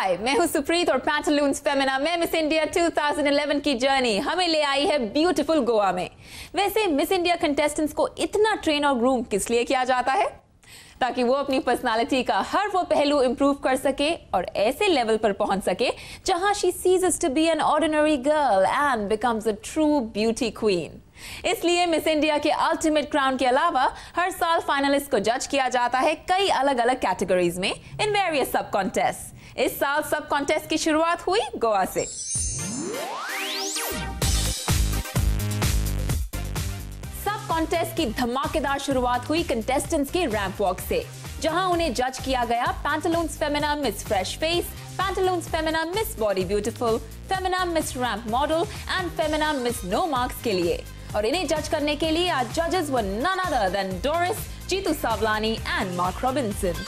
हाय, मैं हूँ सुप्रीत और पैंटालून्स फेमिना में मिस इंडिया 2011 की जर्नी हमें ले आई है ब्यूटीफुल गोवा में। वैसे मिस इंडिया कंटेस्टेंट्स को इतना ट्रेन और ग्रूम किस लिए किया जाता है? ताकि वो अपनी पर्सनालिटी का हर वो पहलू इंप्रूव कर सके और ऐसे लेवल पर पहुंच सके जहां she ceases to be an ordinary girl and becomes a true beauty queen. इसलिए मिस इंडिया के अल्टीमेट क्राउन के अलावा हर साल फाइनलिस्ट को जज किया जाता है कई अलग अलग कैटेगरीज में इन वेरियस सब कॉन्टेस्ट। इस साल सब कॉन्टेस्ट की शुरुआत हुई गोवा से। सब कॉन्टेस्ट की धमाकेदार शुरुआत हुई कंटेस्टेंट्स के रैंप वॉक से, जहां उन्हें जज किया गया Pantaloons Femina Miss fresh face, Pantaloons Femina Miss body beautiful, Femina Miss ramp model and Femina Miss no marks के लिए। और इन्हें जज करने के लिए आज जजेस were none other than Doris, Jeetu Savlani and Mark Robinson.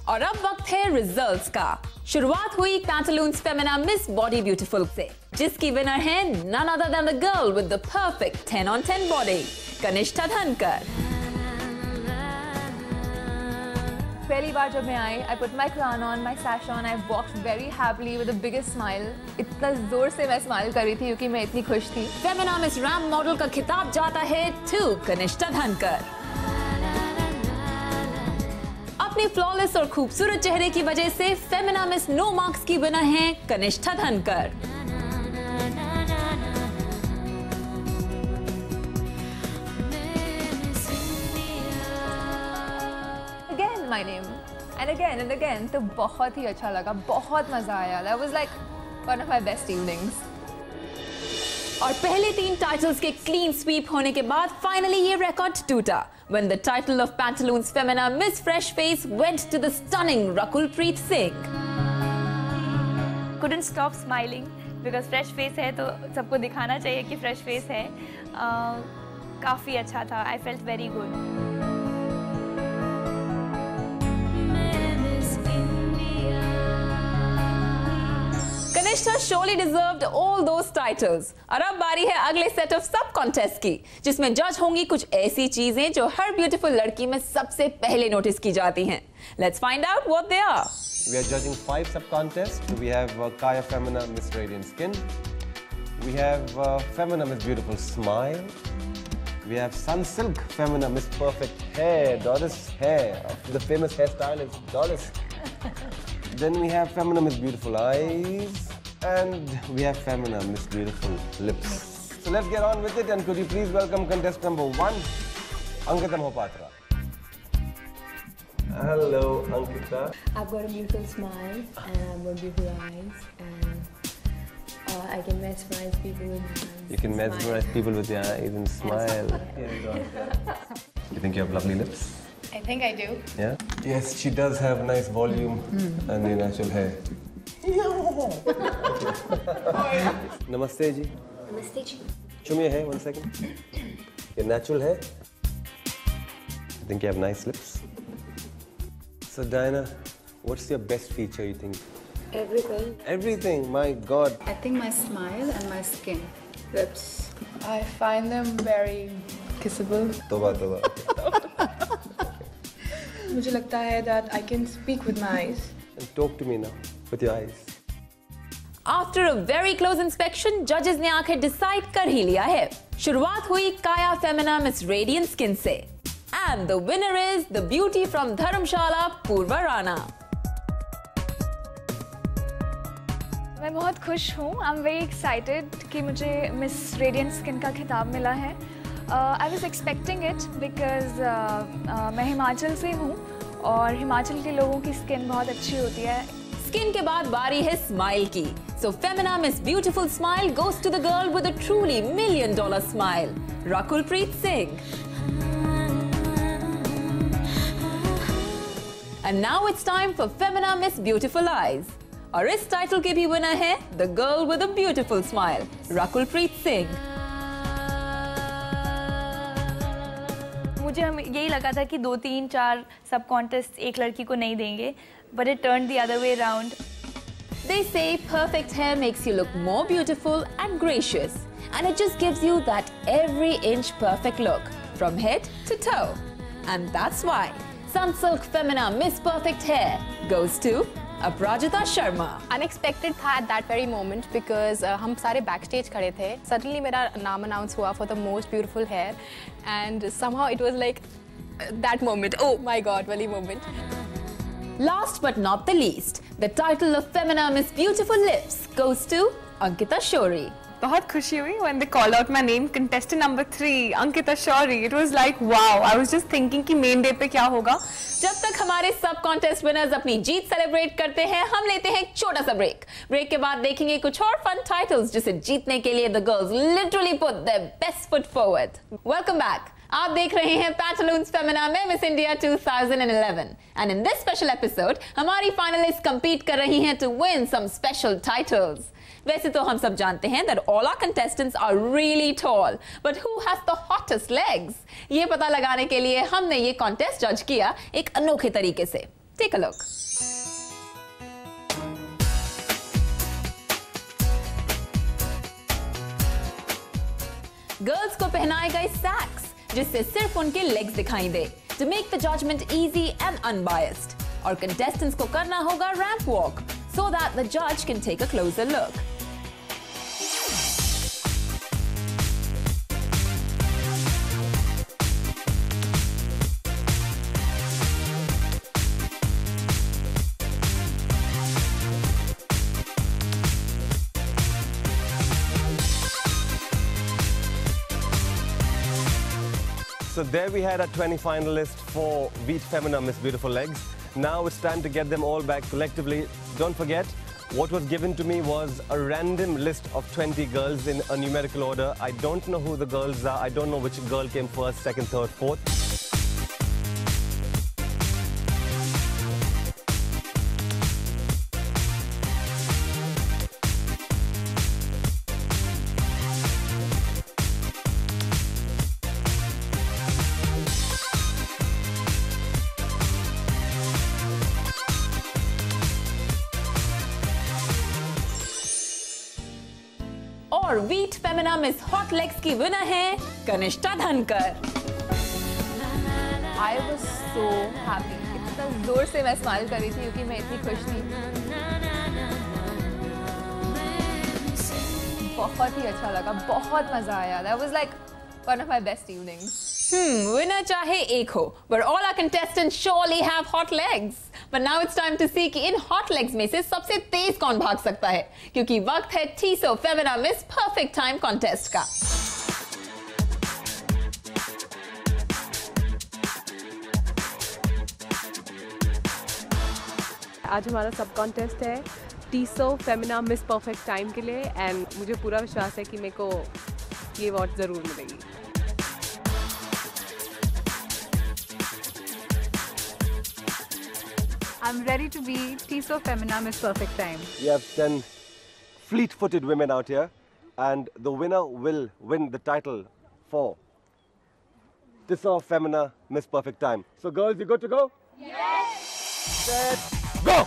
और अब वक्त है रिजल्ट्स का। शुरुआत हुई Pantaloons Femina Miss body Beautiful से, जिसकी विनर है none other than the girl with the perfect 10 on 10 body, Kanishtha Dhankar. पहली बार जब मैं आई, I put my crown on, my sash on, I walked very happily with the biggest smile. इतना जोर से मैं स्माइल कर रही थी क्योंकि मैं इतनी खुश थी। फेमिना मिस रैंप मॉडल का खिताब जाता है टू कनिष्ठा धनकर। अपने फ्लॉलेस और खूबसूरत चेहरे की वजह से फेमिना मिस नो मार्क्स की विनर हैं कनिष्ठा धनकर। My name and again तो बहुत ही अच्छा लगा, बहुत मजा आया। That was like one of my best evenings. और पहले 3 टाइटल्स के क्लीन स्वीप होने के बाद फाइनली ये रिकॉर्ड टूटा when the title of Pantaloons Femina Miss Fresh Face went to the stunning Rakulpreet Singh. Couldn't stop smiling because fresh face है तो सबको दिखाना चाहिए कि fresh face है। काफी अच्छा था, I felt very good. Kanishta surely deserved all those titles. और अब बारी है अगले सेट ऑफ सब कॉन्टेस्ट की, जिसमें जज होंगी कुछ ऐसी चीजें जो हर ब्यूटीफुल लड़की में सबसे पहले नोटिस की जाती हैं। Let's find out what they are. We are judging 5 sub-contests. We have Kaya Femina Miss Radiant Skin. We have Femina Miss Beautiful Smile. We have Sunsilk Femina Miss Perfect Hair, Doris Hair. The famous hairstylist Doris. Then we have Femina Miss Beautiful Eyes. And we have Femina Miss Beautiful Lips. So let's get on with it, and could you please welcome contestant number 1, Ankita Mohapatra. Hello, Ankita. I've got a beautiful smile and I've got beautiful eyes, and I can mesmerize people with my eyes. You can mesmerize people with your eyes and smile. You think you have lovely lips? I think I do. Yeah? Yes, she does have nice volume and the natural hair. Namaste ji. Namaste ji. Show me your hair, 1 second. Your natural hair. I think you have nice lips. So Diana, what's your best feature you think? Everything. Everything, my God. I think my smile and my skin. Lips. I find them very kissable. Toba, toba. मुझे लगता है that I can speak with my eyes. And talk to me now, with your eyes. After a very close inspection, judges ने आखिर decide कर ही लिया है। शुरुआत हुई काया फेमिना मिस रेडियंट स्किन से, and the winner is the beauty from धर्मशाला पूर्वा राणा। मैं बहुत खुश हूँ। आई एम वेरी एक्साइटेड कि मुझे मिस रेडियंट स्किन का खिताब मिला है। I was expecting it because मैं हिमाचल से हूँ और हिमाचल के लोगों की स्किन बहुत अच्छी होती है। स्किन के बाद बारी है स्माइल की। So Femina Miss Beautiful Smile goes to the girl with a truly $1 million smile, Rakulpreet Singh. And now it's time for Femina Miss Beautiful Eyes. और इस टाइटल के भी विनर है the girl with a beautiful smile, Rakulpreet Singh. मुझे यही लगा था कि 2, 3, 4 सब कॉन्टेस्ट एक लड़की को नहीं देंगे, but it turned the other way around. They say perfect hair makes you look more beautiful and gracious, and it just gives you that every inch perfect look from head to toe. And that's why Sunsilk Femina Miss Perfect Hair goes to Aparajita Sharma. Unexpected था at that very moment because हम सारे backstage खड़े थे. Suddenly मेरा नाम announce हुआ for the most beautiful hair, and somehow it was like that moment. Oh my God, वाली moment. Last but not the least, the title of Femina Miss Beautiful Lips goes to Ankita Shori. बहुत खुशी हुई when they call out my name, contestant number 3, Ankita Shori. It was like wow. I was just thinking कि main day पे क्या होगा. जब तक हमारे सब कॉन्टेस्ट विनर्स अपनी जीत सेलिब्रेट करते हैं, हम लेते हैं एक छोटा सा ब्रेक. ब्रेक के बाद देखेंगे कुछ और फन टाइटल्स जिसे जीतने के लिए the girls literally put their best foot forward. Welcome back. आप देख रहे हैं पैंटालून्स फेमिना में Miss India 2011 and in this special episode हमारी फाइनलिस्ट कंपीट कर रही हैं to win some special titles. वैसे तो हम सब जानते हैं that all our contestants are really tall, but who has the hottest legs? ये पता लगाने के लिए हमने ये कॉन्टेस्ट जज किया एक अनोखे तरीके से. Take a look. गर्ल्स को पहनाए गए सैक्स जिससे सिर्फ उनके लेग्स दिखाई दे to make the judgment easy and unbiased. और कंटेस्टेंट्स को करना होगा ramp walk so that the judge can take a closer look. So there we had our 20 finalists for Beat Femina Miss Beautiful Legs. Now it's time to get them all back collectively. Don't forget, what was given to me was a random list of 20 girls in a numerical order. I don't know who the girls are. I don't know which girl came first, second, third, fourth. और wheat Femina miss hot legs की winner है कनिष्ठा धनकर. I was so happy. इतना जोर से मैं smile कर रही थी क्योंकि मैं इतनी खुश थी. बहुत ही अच्छा लगा, बहुत मजा आया. That was like one of my best evenings. Winner चाहे एक हो, but all our contestants surely have hot legs. But now it's time to see कि इन hot legs में से सबसे तेज कौन भाग सकता है, क्योंकि वक्त है TISO Femina Miss Perfect Time contest का. आज हमारा सब कॉन्टेस्ट है TISO Femina Miss Perfect Time के लिए एंड मुझे पूरा विश्वास है कि मेरे को ये अवार्ड ज़रूर मिलेगी. I'm ready to be TISO Femina Miss Perfect Time. We have 10 fleet-footed women out here, and the winner will win the title for TISO Femina Miss Perfect Time. So girls, you good to go? Yes! Set, go!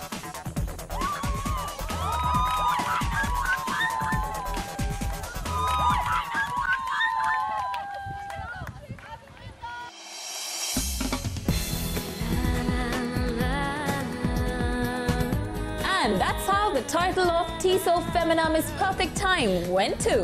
And that's how the title of TISO Femina Miss Perfect Time went to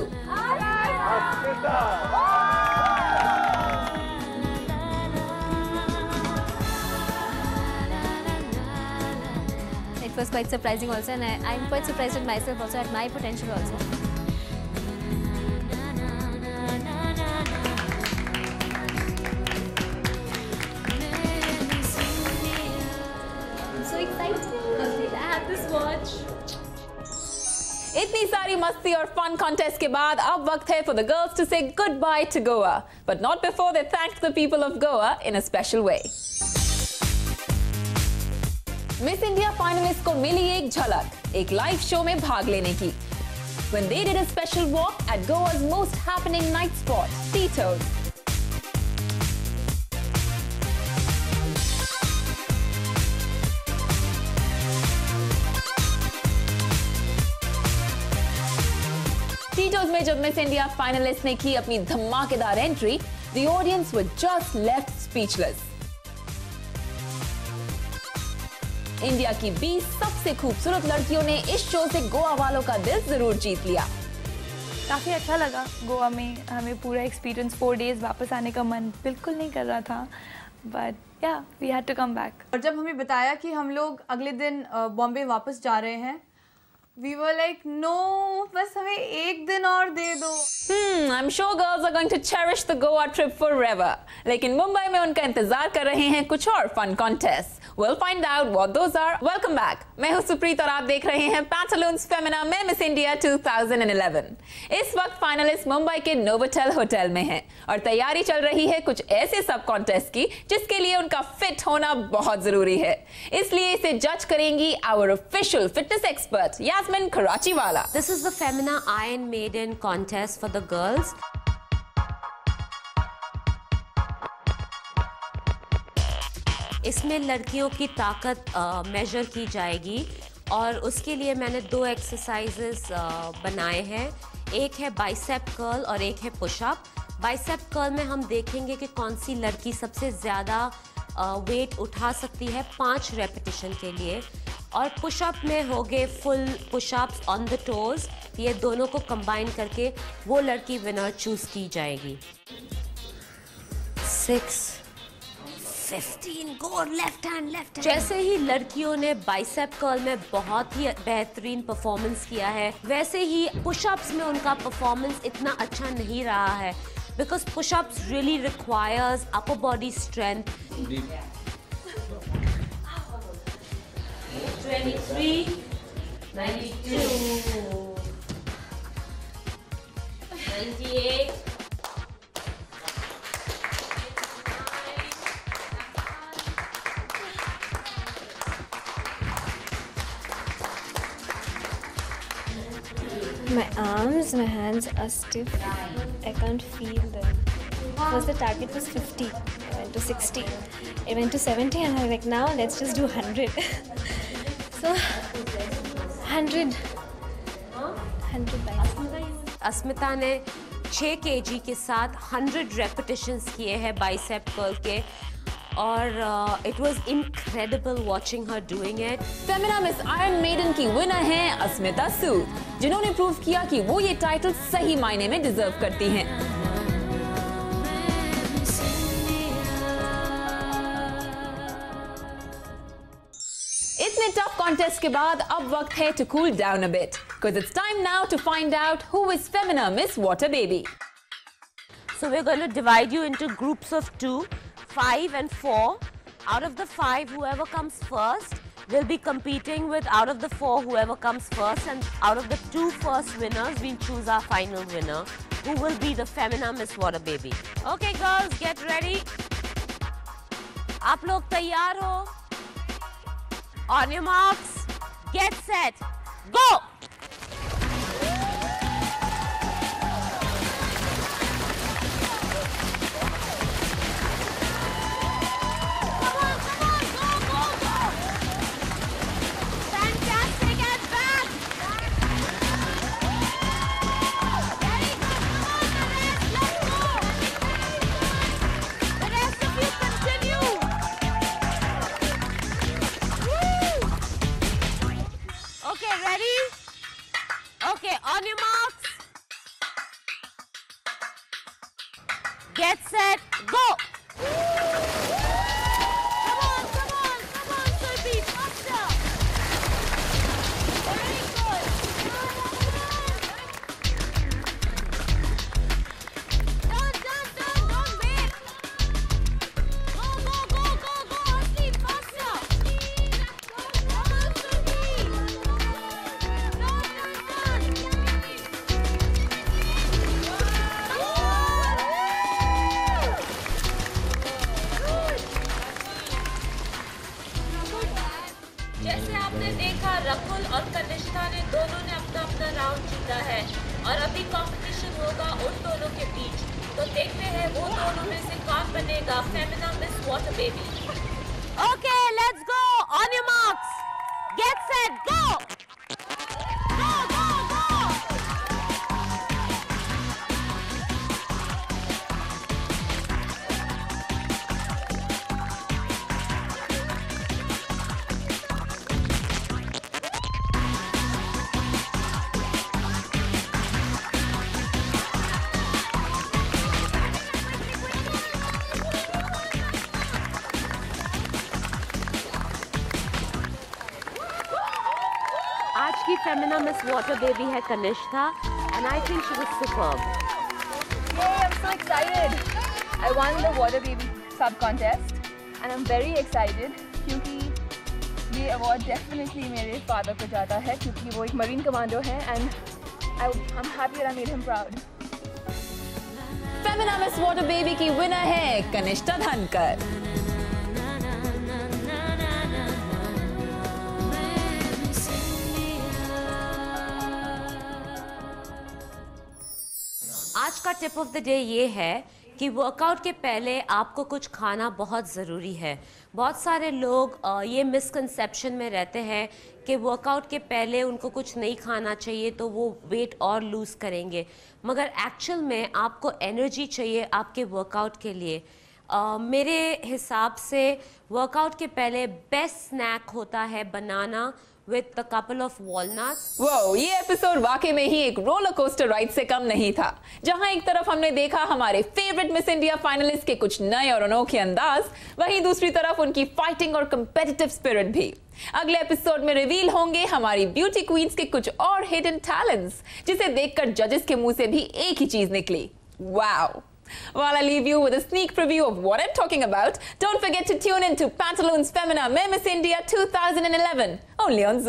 It was quite surprising also, and I'm quite surprised at myself also, at my potential also. I'm so excited. I have this watch. इतनी सारी मस्ती और fun contest के बाद अब वक्त है for the girls to say goodbye to Goa, but not before they thanked the people of Goa in a special way. Miss India finalist को मिली एक झलक एक लाइव शो में भाग लेने की when they did a special walk at Goa's most happening night spot, Tito's. Tito's में जब मिस इंडिया फाइनलिस्ट ने की अपनी धमाकेदार entry, the audience were just left speechless. India की 20 सबसे खूबसूरत लड़कियों ने इस शो से गोवा वालों का दिल जरूर जीत लिया। काफ़ी अच्छा लगा गोवा में, हमें पूरा एक्सपीरियंस 4 डेज़ वापस आने का मन बिल्कुल नहीं कर रहा था, but yeah we had to come back. और जब हमें बताया कि हम लोग अगले दिन बॉम्बे वापस जा रहे हैं, we were like no, बस हमें एक दिन और दे दो। I'm sure girls are going to cherish the Goa trip forever. लेकिन मुंबई में उनका इंतजार कर रहे हैं कुछ और fun contest. We'll find out what those are. Welcome back. मैं हूं सुप्रीत और आप देख रहे हैं Pantaloons Femina में मिस इंडिया 2011। इस वक्त फाइनलिस्ट मुंबई के नोवोटेल होटल में हैं और तैयारी चल रही है कुछ ऐसे सब कॉन्टेस्ट की जिसके लिए उनका फिट होना बहुत जरूरी है। इसलिए इसे जज करेंगी our official fitness expert Yasmin Karachiwala. This is the Femina Iron Maiden contest for the girls. इसमें लड़कियों की ताकत मेजर की जाएगी और उसके लिए मैंने 2 एक्सरसाइजेस बनाए हैं। एक है बाइसेप कर्ल और एक है पुशअप। बाइसेप कर्ल में हम देखेंगे कि कौन सी लड़की सबसे ज़्यादा वेट उठा सकती है 5 रेपिटेशन के लिए, और पुशअप में हो गए full pushups on the toes. ये दोनों को कंबाइन करके वो लड़की विनर चूज की जाएगी। 6 15 गो लेफ्ट हैंड। जैसे ही लड़कियों ने बाइसेप कर्ल में बहुत ही बेहतरीन परफॉर्मेंस किया है, वैसे ही पुशअप्स में उनका परफॉर्मेंस इतना अच्छा नहीं रहा है, because pushups really requires upper body strength. 23 92 98 My arms, my hands are stiff. I can't feel them. First the target was 50. I went to 60. I went to 70 and I was like, now let's just do 100. So 100 biceps. अस्मिता ने 6 kg के साथ 100 repetitions किए हैं bicep curl के, और it was incredible watching her doing it. Femina Miss Iron Maiden की winner हैं अस्मिता सूद, जिन्होंने प्रूव किया कि वो ये टाइटल सही मायने में डिजर्व करती हैं। इतने टफ कॉन्टेस्ट के बाद अब वक्त है to cool down a bit, because it's time now to find out who is Femina Miss Water Baby. So we're going to divide you into groups of 2, 5 and 4. Out of the 5, whoever comes first will be competing with out of the 4 whoever comes first, and out of the 2 first winners we'll choose our final winner, who will be the Femina Miss Water Baby. Okay girls, get ready. आप लोग तैयार हो? On your marks, get set, go! Get set, go! Come on, Sulpi, faster! Very good! Done, don't wait! Go, Asli, faster! Come on, Sulpi! Done! जैसे आपने देखा, रकुल और कनिष्का ने दोनों ने अपना राउंड जीता है और अभी कंपटीशन होगा उन दोनों के बीच। तो देखते हैं वो दोनों में से कौन बनेगा Femina Miss Water Baby. Okay, let's go. On your marks, get set, go! Femina Miss Water Baby है Kanishtha and I think she was superb. Yay, I'm so excited. I won the water baby sub contest and I'm very excited क्योंकि ये award definitely मेरे father को जाता है क्योंकि वो एक मरीन कमांडो है and I'm happy that I made him proud. Femina Miss Water baby की विनर है कनिष्ठा धनकर. आज का टिप ऑफ द डे ये है कि वर्कआउट के पहले आपको कुछ खाना बहुत ज़रूरी है. बहुत सारे लोग ये मिसकंसेप्शन में रहते हैं कि वर्कआउट के पहले उनको कुछ नहीं खाना चाहिए तो वो वेट और लूज़ करेंगे, मगर एक्चुअल में आपको एनर्जी चाहिए आपके वर्कआउट के लिए. मेरे हिसाब से वर्कआउट के पहले बेस्ट स्नैक होता है बनाना with a couple of walnuts. वो ये एपिसोड वाकई में ही एक रोलर कोस्टर राइड से कम नहीं था, जहां एक तरफ हमने देखा हमारे फेवरेट मिस इंडिया फाइनलिस्ट के कुछ नए और अनोखे अंदाज, वहीं दूसरी तरफ उनकी फाइटिंग और कंपेटिटिव स्पिरिट भी. अगले एपिसोड में रिवील होंगे हमारी ब्यूटी क्वींस के कुछ और हिडन टैलेंट्स, जिसे देखकर जजेस के मुंह से भी एक ही चीज निकली, wow. While I leave you with a sneak preview of what I'm talking about, don't forget to tune in to Pantaloons Femina Miss India 2011, only on Zoo.